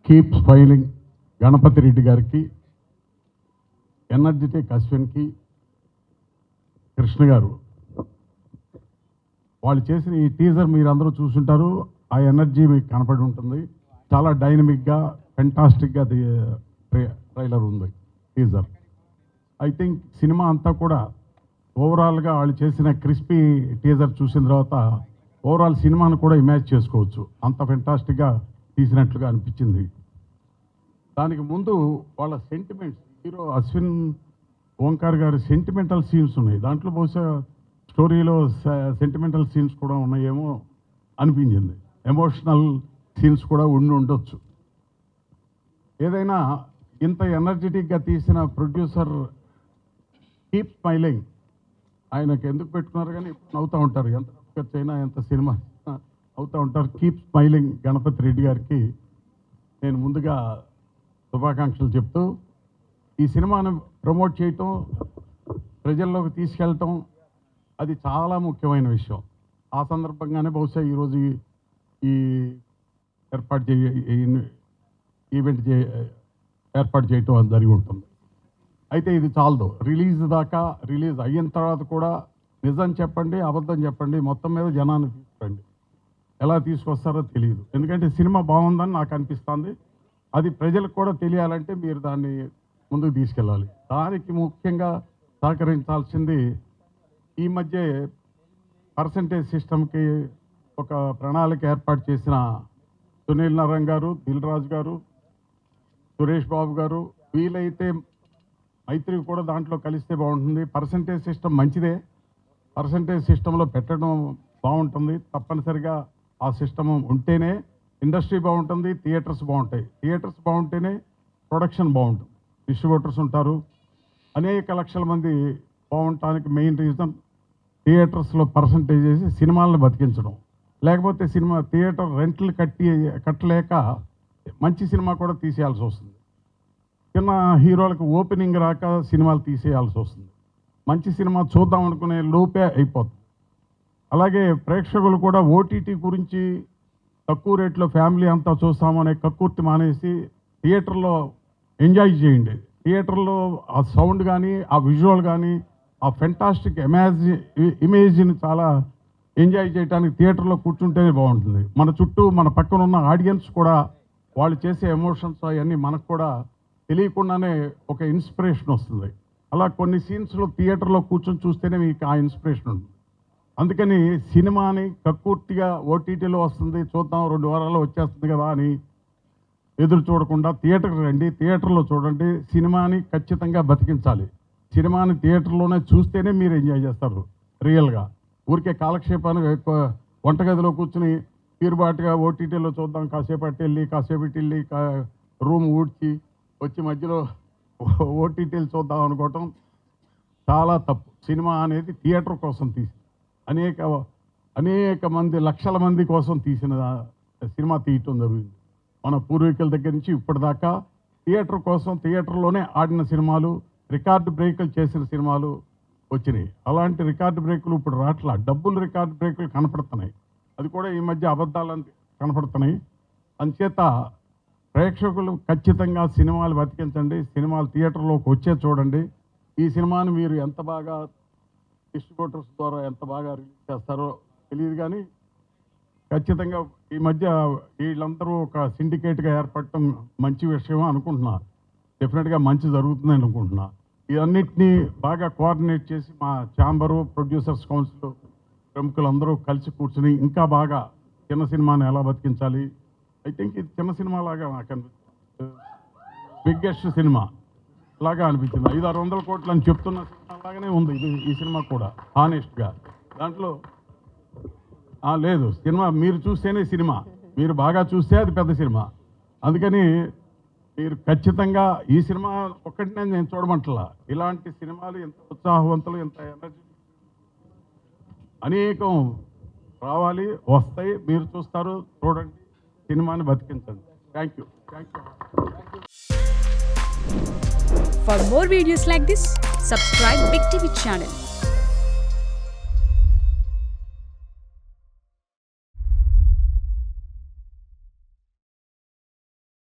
Keep smiling Ganapati Reddy గారికి, energetic అశ్విన్కి, Krishna గారు వాళ్ళు చేసిన ఈ టీజర్ మీరు అందరూ చూసుంటారు. ఆ ఎనర్జీ మీకు కనపడి ఉంటుంది. చాలా డైనమిక్గా ఫెంటాస్టిక్గా ట్రైలర్ ఉంది, టీజర్. ఐ థింక్ సినిమా అంతా కూడా ఓవరాల్గా వాళ్ళు చేసిన క్రిస్పీ టీజర్ చూసిన తర్వాత ఓవరాల్ సినిమాను కూడా ఇమాజిన్ చేసుకోవచ్చు. అంత ఫెంటాస్టిక్గా తీసినట్లుగా అనిపించింది. దానికి ముందు వాళ్ళ సెంటిమెంట్స్, హీరో అశ్విన్ ఓంకార్ గారి సెంటిమెంటల్ సీన్స్ ఉన్నాయి. దాంట్లో బహుశా స్టోరీలో సెంటిమెంటల్ సీన్స్ కూడా ఉన్నాయేమో అనిపించింది. ఎమోషనల్ సీన్స్ కూడా ఉండొచ్చు. ఏదైనా ఇంత ఎనర్జెటిక్గా తీసిన ప్రొడ్యూసర్ కీప్ స్మైలింగ్ ఆయనకు ఎందుకు పెట్టుకున్నారు కానీ ఇప్పుడు నవ్వుతూ ఉంటారు. ఎంత ఖర్చు అయినా ఎంత సినిమా అవుతూ ఉంటారు. కీప్ స్మైలింగ్ గణపతి రెడ్డి గారికి నేను ముందుగా శుభాకాంక్షలు చెప్తూ, ఈ సినిమాను ప్రమోట్ చేయటం, ప్రజల్లోకి తీసుకెళ్ళటం అది చాలా ముఖ్యమైన విషయం. ఆ సందర్భంగానే బహుశా ఈరోజు ఈ ఈవెంట్ ఏర్పాటు చేయటం అది జరిగి ఉంటుంది. అయితే ఇది చాలదు. రిలీజ్ అయిన తర్వాత కూడా నిజం చెప్పండి, అబద్ధం చెప్పండి, మొత్తం మీద జనాన్ని తీసుకురండి. ఎలా తీసుకొస్తారో తెలియదు. ఎందుకంటే సినిమా బాగుందని నాకు అనిపిస్తుంది. అది ప్రజలకు కూడా తెలియాలంటే మీరు దాన్ని ముందుకు తీసుకెళ్ళాలి. దానికి ముఖ్యంగా సహకరించాల్సింది ఈ మధ్య పర్సంటేజ్ సిస్టమ్కి ఒక ప్రణాళిక ఏర్పాటు చేసిన సునీల్ నారాయణ గారు, దిల్ రాజు గారు, సురేష్ బాబు గారు, వీలైతే మైత్రి కూడా దాంట్లో కలిస్తే బాగుంటుంది. పర్సంటేజ్ సిస్టమ్ మంచిదే, పర్సంటేజ్ సిస్టంలో పెట్టడం బాగుంటుంది. తప్పనిసరిగా ఆ సిస్టమ్ ఉంటేనే ఇండస్ట్రీ బాగుంటుంది, థియేటర్స్ బాగుంటాయి. థియేటర్స్ బాగుంటేనే ప్రొడక్షన్ బాగుంటుంది, డిస్ట్రిబ్యూటర్స్ ఉంటారు. అనేక లక్షల మంది బాగుండటానికి మెయిన్ రీజన్ థియేటర్స్లో పర్సంటేజ్ చేసి సినిమాలను బతికించడం. లేకపోతే థియేటర్ రెంట్లు కట్టలేక మంచి సినిమా కూడా తీసేయాల్సి వస్తుంది. చిన్న హీరోలకు ఓపెనింగ్ రాక సినిమాలు తీసేయాల్సి వస్తుంది. మంచి సినిమా చూద్దాం అనుకునే లోపే అయిపోతుంది. అలాగే ప్రేక్షకులు కూడా ఓటీటీ గురించి తక్కువ రేట్లో ఫ్యామిలీ అంతా చూస్తామనే కక్కుర్తి మానేసి థియేటర్లో ఎంజాయ్ చేయండి. థియేటర్లో ఆ సౌండ్ కానీ, ఆ విజువల్ కానీ, ఆ ఫెంటాస్టిక్ ఇమేజ్ని చాలా ఎంజాయ్ చేయడానికి థియేటర్లో కూర్చుంటేనే బాగుంటుంది. మన చుట్టూ మన పక్కన ఉన్న ఆడియన్స్ కూడా వాళ్ళు చేసే ఎమోషన్స్ అవన్నీ మనకు కూడా తెలియకుండానే ఒక ఇన్స్పిరేషన్ వస్తుంది. అలా కొన్ని సీన్స్లో థియేటర్లో కూర్చొని చూస్తేనే మీకు ఆ ఇన్స్పిరేషన్ ఉంటుంది. అందుకని సినిమాని కక్కుర్తిగా ఓటీటీలో వస్తుంది చూద్దాం 2 వారాల్లో వచ్చేస్తుంది కదా అని ఎదురు చూడకుండా థియేటర్కి రండి, థియేటర్లో చూడండి. సినిమాని ఖచ్చితంగా బతికించాలి. సినిమాని థియేటర్లోనే చూస్తేనే మీరు ఎంజాయ్ చేస్తారు రియల్గా. ఊరికే కాలక్షేపానికి ఎక్కువ వంటగదిలో కూర్చుని తీరుబాటుగా ఓటీటీలో చూద్దాం, కాసేపటి వెళ్ళి రూమ్ ఊడ్చి వచ్చి మధ్యలో ఓటీటీలు చూద్దాం అనుకోవటం చాలా తప్పు. సినిమా అనేది థియేటర్ కోసం తీసి అనేక మంది లక్షల మంది కోసం తీసిన సినిమా తీయటం జరుగుతుంది. మన పూర్వీకుల దగ్గర నుంచి ఇప్పటిదాకా థియేటర్ కోసం థియేటర్లోనే ఆడిన సినిమాలు, రికార్డు బ్రేకులు చేసిన సినిమాలు వచ్చినాయి. అలాంటి రికార్డు బ్రేకులు ఇప్పుడు రాట్లా, డబ్బులు రికార్డు బ్రేకులు కనపడుతున్నాయి. అది కూడా ఈ మధ్య అబద్ధాలు కనపడుతున్నాయి. అందుచేత ప్రేక్షకులు ఖచ్చితంగా సినిమాలు బతికించండి, సినిమాలు థియేటర్లోకి వచ్చే చూడండి. ఈ సినిమాని మీరు ఎంత బాగా డిస్ట్రిబ్యూటర్స్ ద్వారా ఎంత బాగా రిలీజ్ చేస్తారో తెలియదు కానీ ఖచ్చితంగా ఈ మధ్య వీళ్ళందరూ ఒక సిండికేట్గా ఏర్పడటం మంచి విషయం అనుకుంటున్నా. డెఫినెట్గా మంచి జరుగుతుంది అనుకుంటున్నా. ఇవన్నిటినీ బాగా కోఆర్డినేట్ చేసి మా ఛాంబరు, ప్రొడ్యూసర్స్ కౌన్సిల్ ప్రముఖులందరూ కలిసి కూర్చుని ఇంకా బాగా చిన్న సినిమాని ఎలా బతికించాలి. ఐ థింక్ ఇది చిన్న సినిమా లాగా నాకు అనిపిస్తుంది, బిగ్గెస్ట్ సినిమా లాగా అనిపించింది. 500-600 కోట్లు అని చెప్తున్న సినిమా లాగానే ఉంది ఈ సినిమా కూడా హానెస్ట్గా. దాంట్లో లేదు, సినిమా మీరు చూస్తేనే సినిమా, మీరు బాగా చూస్తే అది పెద్ద సినిమా. అందుకని మీరు ఖచ్చితంగా ఈ సినిమా ఒక్కటినే నేను చూడమంటలా, ఇలాంటి సినిమాలు ఎంత ఉత్సాహవంతులు, ఎంత ఎనర్జీ అనేకం రావాలి, వస్తాయి. మీరు చూస్తారు, చూడండి, సినిమాని బతికించండి. Thank you. For more videos like this, subscribe Big TV channel.